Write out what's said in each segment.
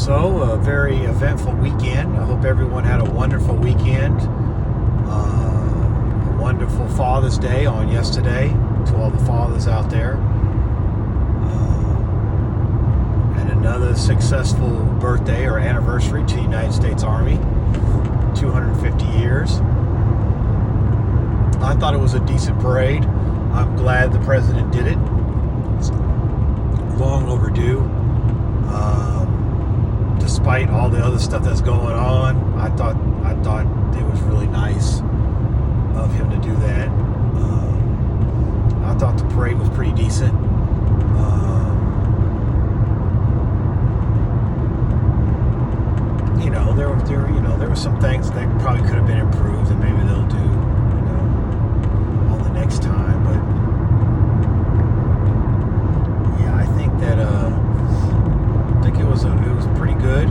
So, a very eventful weekend. I hope everyone had a wonderful weekend. A wonderful Father's Day on yesterday to all the fathers out there. And another successful birthday or anniversary to the United States Army. 250 years. I thought it was a decent parade. I'm glad the president did it. It's long overdue. Despite all the other stuff that's going on, I thought it was really nice of him to do that. I thought the parade was pretty decent. There were some things that probably could have been improved, and maybe they'll do, on the next time. But yeah, I think it was pretty good.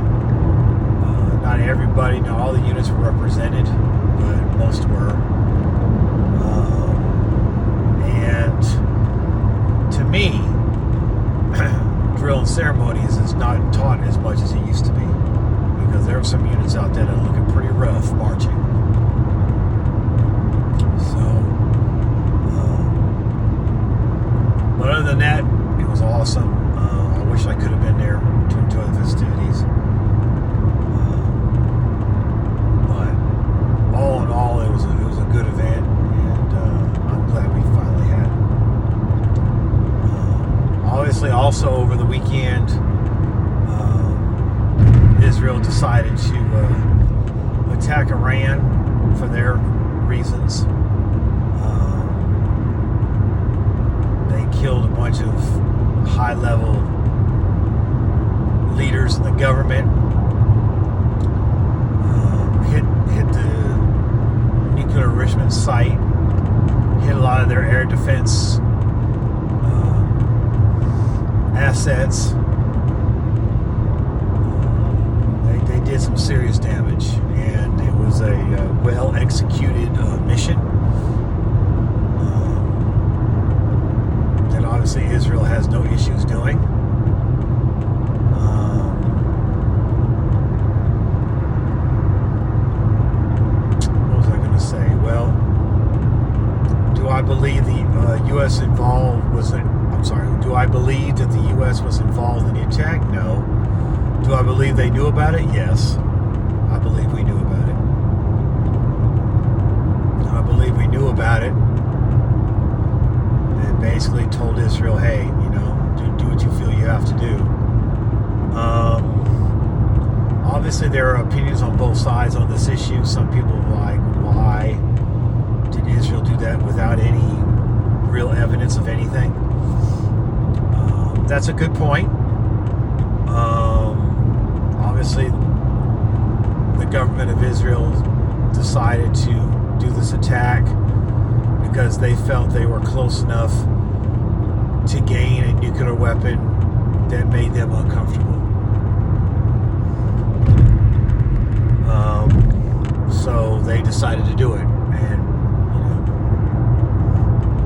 Not everybody, not all the units were represented, but most were. And to me, drill and ceremonies is not taught as much as it used to be, because there are some units out there that are looking pretty rough marching. So, but other than that, it was awesome. I wish I could have been there to enjoy the festivities. But all in all, it was a good event, and I'm glad we finally had it. Obviously, also over the weekend, Israel decided to attack Iran for their reasons. They killed a bunch of high-level leaders in the government. Hit the nuclear enrichment site. Hit a lot of their air defense assets. They did some serious damage, and it was a well-executed mission that obviously Israel has no issues doing. What was I going to say? Well, do I believe the U.S. Do I believe that the U.S. was involved in the attack? No. Do I believe they knew about it? Yes. I believe we knew about it. I believe we knew about it and basically told Israel, hey, do what you feel you have to do. Obviously, there are opinions on both sides on this issue. Some people are like, why did Israel do that without any real evidence of anything? That's a good point. Obviously, the government of Israel decided to do this attack because they felt they were close enough to gain a nuclear weapon that made them uncomfortable. So they decided to do it, and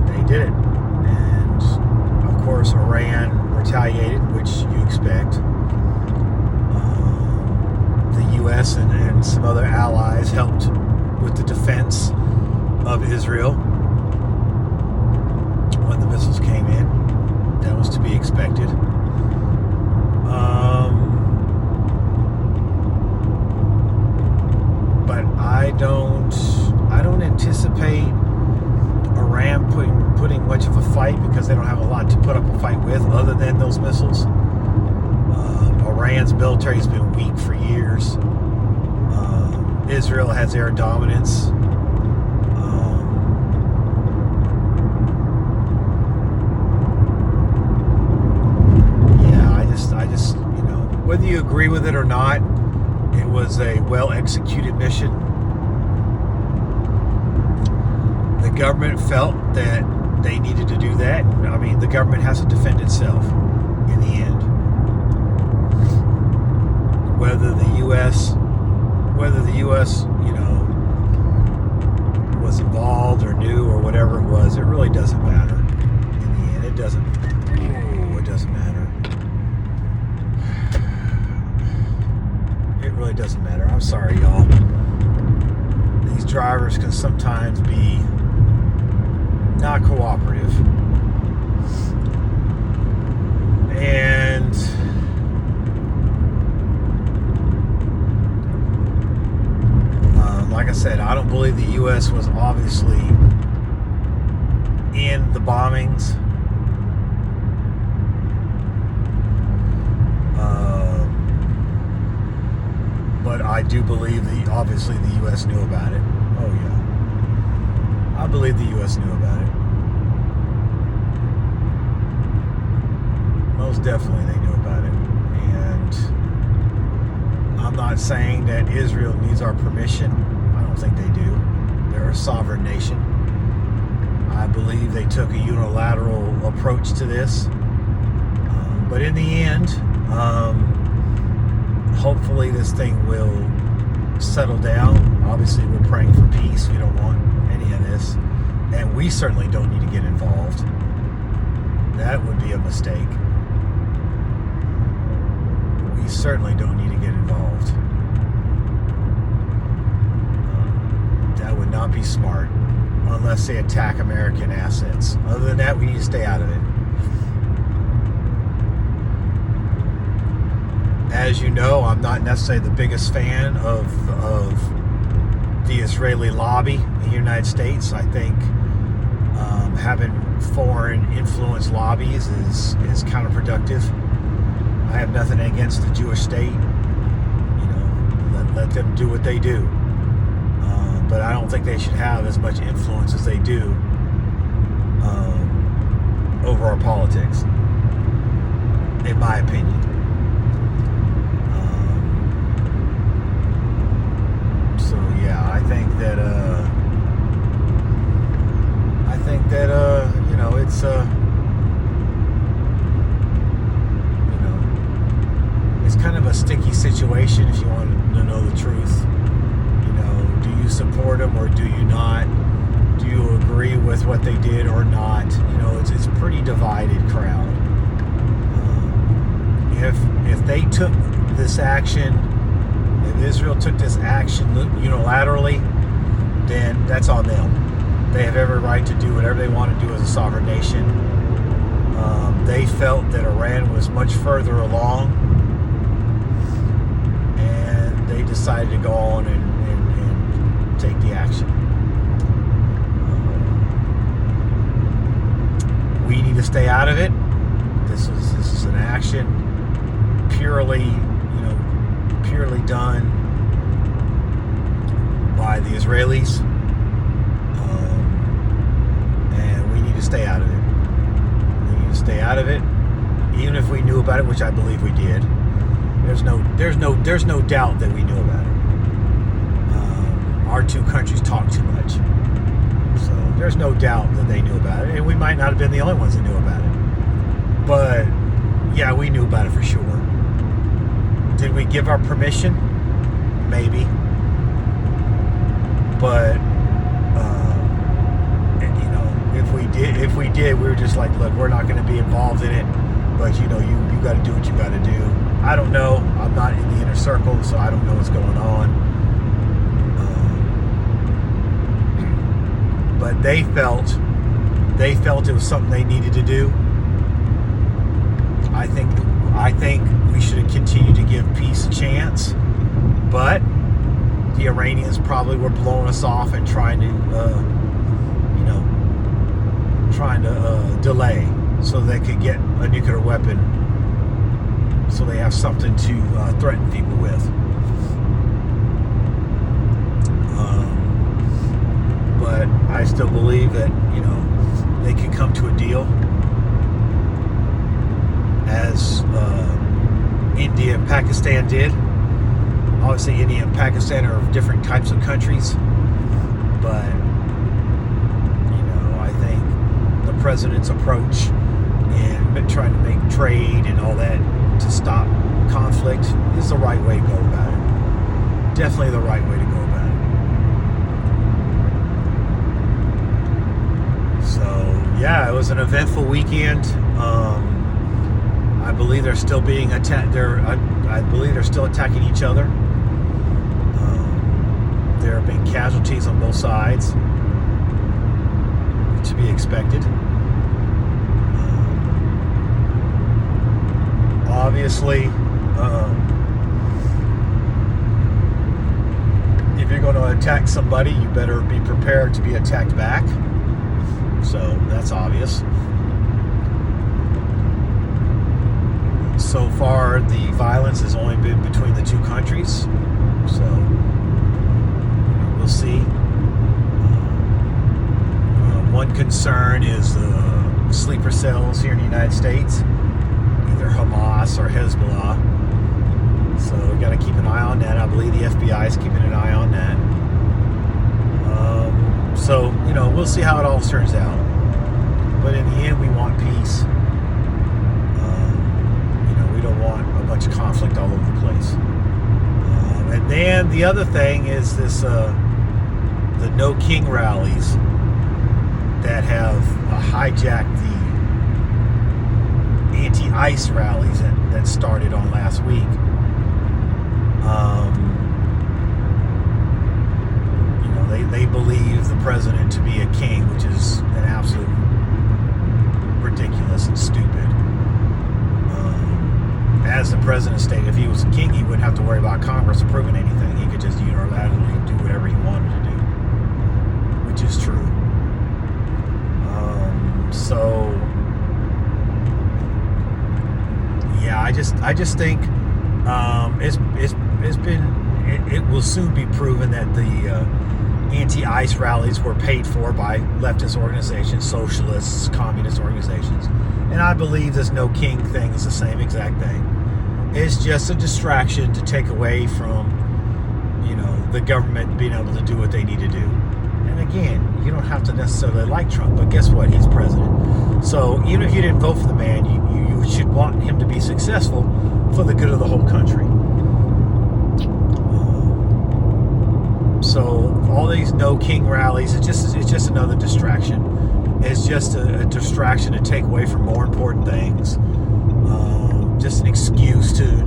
they did it. And of course, Iran retaliated, which you expect. The U.S. and some other allies helped with the defense of Israel when the missiles came in. That was to be expected. But I don't anticipate Iran putting much of a fight, because they don't have a lot to put up a fight with other than those missiles. Iran's military has been weak for years. Israel has air dominance. I just, whether you agree with it or not, it was a well-executed mission. The government felt that they needed to do that. I mean, the government has to defend itself in the end. Whether the U.S. was involved or knew or whatever it was, it really doesn't matter. In the end, it doesn't matter. I'm sorry, y'all. These drivers can sometimes be not cooperative. And like I said, I don't believe the U.S. was obviously in the bombings. But I do believe obviously the U.S. knew about it. Oh yeah, I believe the U.S. knew about it. Most definitely they knew about it. And I'm not saying that Israel needs our permission. I don't think they do. They're a sovereign nation. I believe they took a unilateral approach to this. But in the end, hopefully this thing will settle down. Obviously, we're praying for peace. We don't want any of this. And we certainly don't need to get involved. That would be a mistake. We certainly don't need to get involved. That would not be smart unless they attack American assets. Other than that, we need to stay out of it. As you know, I'm not necessarily the biggest fan of the Israeli lobby in the United States. I think having foreign influence lobbies is counterproductive. I have nothing against the Jewish state. Let them do what they do. But I don't think they should have as much influence as they do over our politics, in my opinion. So yeah, I think that it's it's kind of a sticky situation if you want to know the truth. Do you support them or do you not? Do you agree with what they did or not? It's a pretty divided crowd. If they took this action, if Israel took this action unilaterally, then that's on them. They have every right to do whatever they want to do as a sovereign nation. They felt that Iran was much further along, and they decided to go on and take the action. We need to stay out of it. This is an action purely done by the Israelis, and we need to stay out of it. We need to stay out of it, even if we knew about it, which I believe we did. There's no doubt that we knew about it. Our two countries talk too much, so there's no doubt that they knew about it, and we might not have been the only ones that knew about it. But yeah, we knew about it for sure. Did we give our permission? Maybe. But if we did, we were just like, look, we're not going to be involved in it. But you got to do what you got to do. I don't know. I'm not in the inner circle, so I don't know what's going on. But they felt it was something they needed to do. I think we should have continued to give peace a chance, but the Iranians probably were blowing us off and trying to delay so they could get a nuclear weapon, so they have something to threaten people with. But I still believe that they could come to a deal, as India and Pakistan did. Obviously, India and Pakistan are different types of countries, but I think the president's approach in trying to make trade and all that to stop conflict is the right way to go about it. Definitely the right way to go about it. So yeah, it was an eventful weekend. I believe they're still being attacked. I believe they're still attacking each other. There have been casualties on both sides, to be expected. Obviously, if you're going to attack somebody, you better be prepared to be attacked back. So that's obvious. So far, the violence has only been between the two countries. So we'll see. One concern is sleeper cells here in the United States, either Hamas or Hezbollah. So we got to keep an eye on that. I believe the FBI is keeping an eye on that. So, we'll see how it all turns out. But in the end, we want peace. We don't want a bunch of conflict all over the place. And then the other thing is this, the No King rallies that have hijacked the anti-ICE rallies that started on last week. They believe the president to be a king, which is an absolute ridiculous and stupid. As the president stated, if he was a king, he wouldn't have to worry about Congress approving anything. He could just unilaterally do whatever he wanted to do, which is true. So yeah, I just think it will soon be proven that the anti-ICE rallies were paid for by leftist organizations, socialists, communist organizations, and I believe this No King thing is the same exact thing. It's just a distraction to take away from the government being able to do what they need to do. And again, you don't have to necessarily like Trump, but guess what? He's president. So even if you didn't vote for the man, you should want him to be successful for the good of the whole country. So all these No King rallies, it's just another distraction. It's just a distraction to take away from more important things. Just an excuse to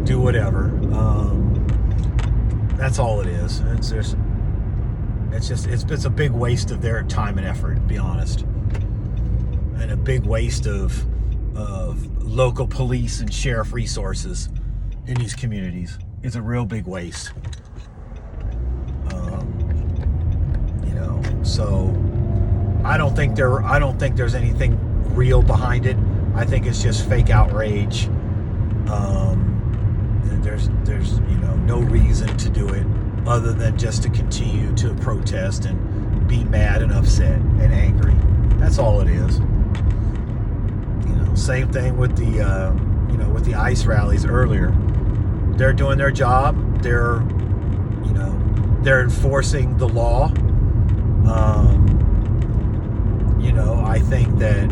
do whatever. That's all it is. It's a big waste of their time and effort, to be honest, and a big waste of local police and sheriff resources in these communities. It's a real big waste. So I don't think there's anything real behind it. I think it's just fake outrage. There's no reason to do it other than just to continue to protest and be mad and upset and angry. That's all it is. Same thing with the ICE rallies earlier. They're doing their job. They're enforcing the law. I think that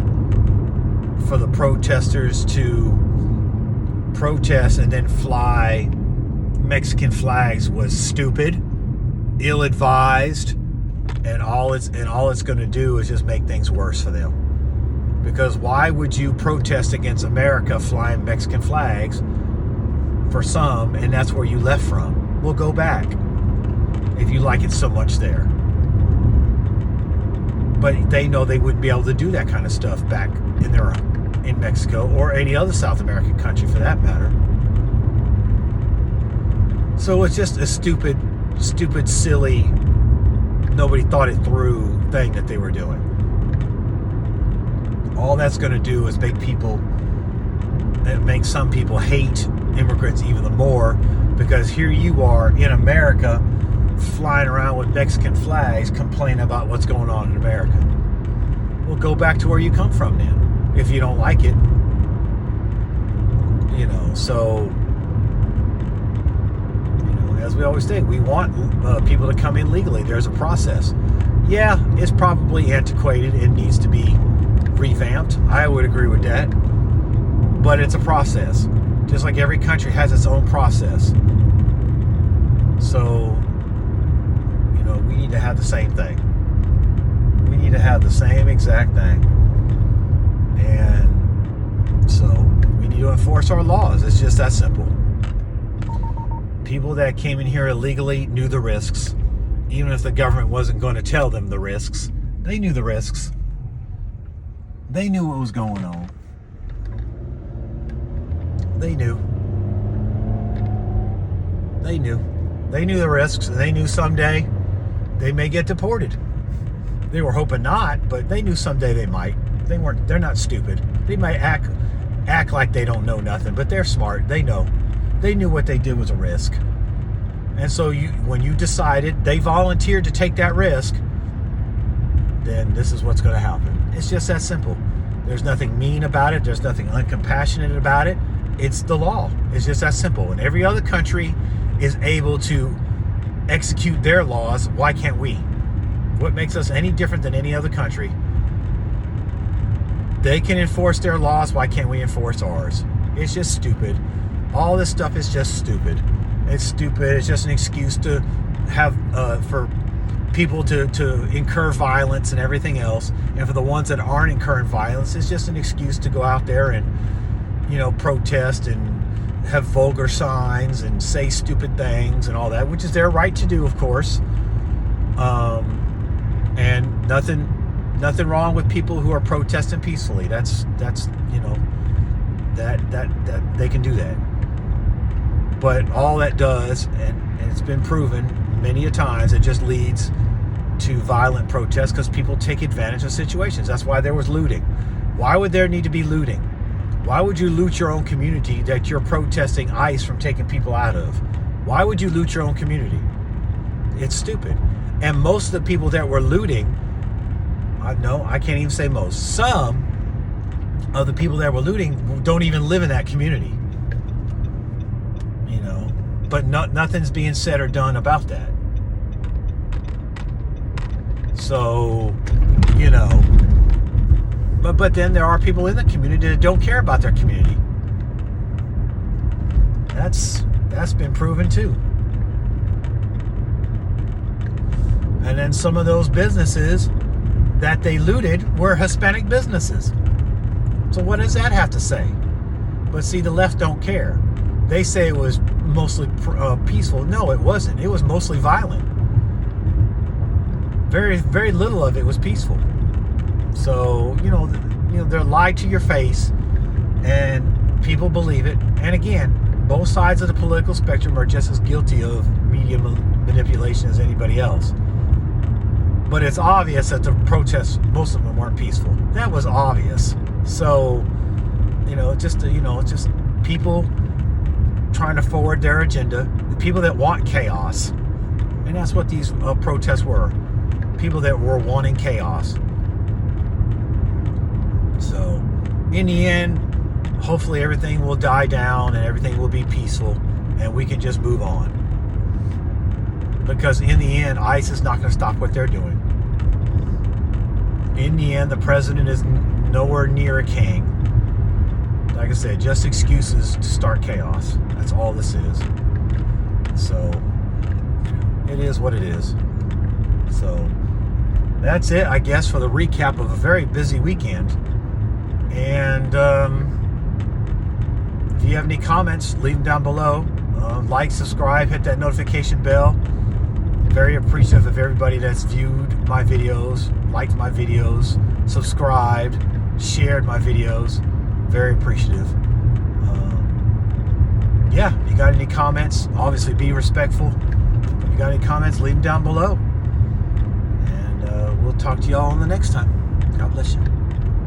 for the protesters to protest and then fly Mexican flags was stupid, ill-advised, and all it's going to do is just make things worse for them. Because why would you protest against America flying Mexican flags for some, and that's where you left from? Well, go back if you like it so much there. But they know they wouldn't be able to do that kind of stuff back in Mexico or any other South American country for that matter. So it's just a stupid, silly, nobody thought it through thing that they were doing. All that's going to do is make some people hate immigrants even more, because here you are in America flying around with Mexican flags complaining about what's going on in America. Well, go back to where you come from then, if you don't like it. So as we always say, we want people to come in legally. There's a process. Yeah, it's probably antiquated. It needs to be revamped. I would agree with that. But it's a process. Just like every country has its own process. So, we need to have the same thing. We need to have the same exact thing. And so, we need to enforce our laws. It's just that simple. People that came in here illegally knew the risks. Even if the government wasn't going to tell them the risks, they knew the risks. They knew what was going on. They knew. They knew. They knew the risks, and they knew someday they may get deported. They were hoping not, but they knew someday they might. They're not stupid. They might act like they don't know nothing, but they're smart. They know. They knew what they did was a risk. And so when you decided they volunteered to take that risk, then this is what's going to happen. It's just that simple. There's nothing mean about it. There's nothing uncompassionate about it. It's the law. It's just that simple. And every other country is able to execute their laws. Why can't we? What makes us any different than any other country? They can enforce their laws. Why can't we enforce ours? It's just stupid. All this stuff is just stupid. It's stupid. It's just an excuse to have for people to incur violence and everything else. And for the ones that aren't incurring violence, it's just an excuse to go out there and, protest and have vulgar signs and say stupid things and all that, which is their right to do, of course. And nothing wrong with people who are protesting peacefully. That's that they can do that. But all that does, and it's been proven many a times, it just leads to violent protests because people take advantage of situations. That's why there was looting. Why would there need to be looting? Why would you loot your own community that you're protesting ICE from taking people out of? Why would you loot your own community? It's stupid. And most of the people that were looting, I can't even say most. Some of the people that were looting don't even live in that community. But nothing's being said or done about that. So, but then there are people in the community that don't care about their community. That's been proven too. And then some of those businesses that they looted were Hispanic businesses. So what does that have to say? But see, the left don't care. They say it was mostly peaceful. No, it wasn't. It was mostly violent. Very, very little of it was peaceful. So, they're lied to your face, and people believe it. And again, both sides of the political spectrum are just as guilty of media manipulation as anybody else. But it's obvious that the protests, most of them weren't peaceful. That was obvious. So, just people trying to forward their agenda, the people that want chaos. And that's what these protests were. People that were wanting chaos. So, in the end, hopefully everything will die down and everything will be peaceful and we can just move on. Because in the end, ICE is not going to stop what they're doing. In the end, the president is nowhere near a king. Like I said, just excuses to start chaos. That's all this is. So, it is what it is. So, that's it, I guess, for the recap of a very busy weekend. And if you have any comments, leave them down below. Like, subscribe, hit that notification bell. Very appreciative of everybody that's viewed my videos, liked my videos, subscribed, shared my videos. Very appreciative. If you got any comments, obviously be respectful. If you got any comments, leave them down below. And we'll talk to y'all on the next time. God bless you.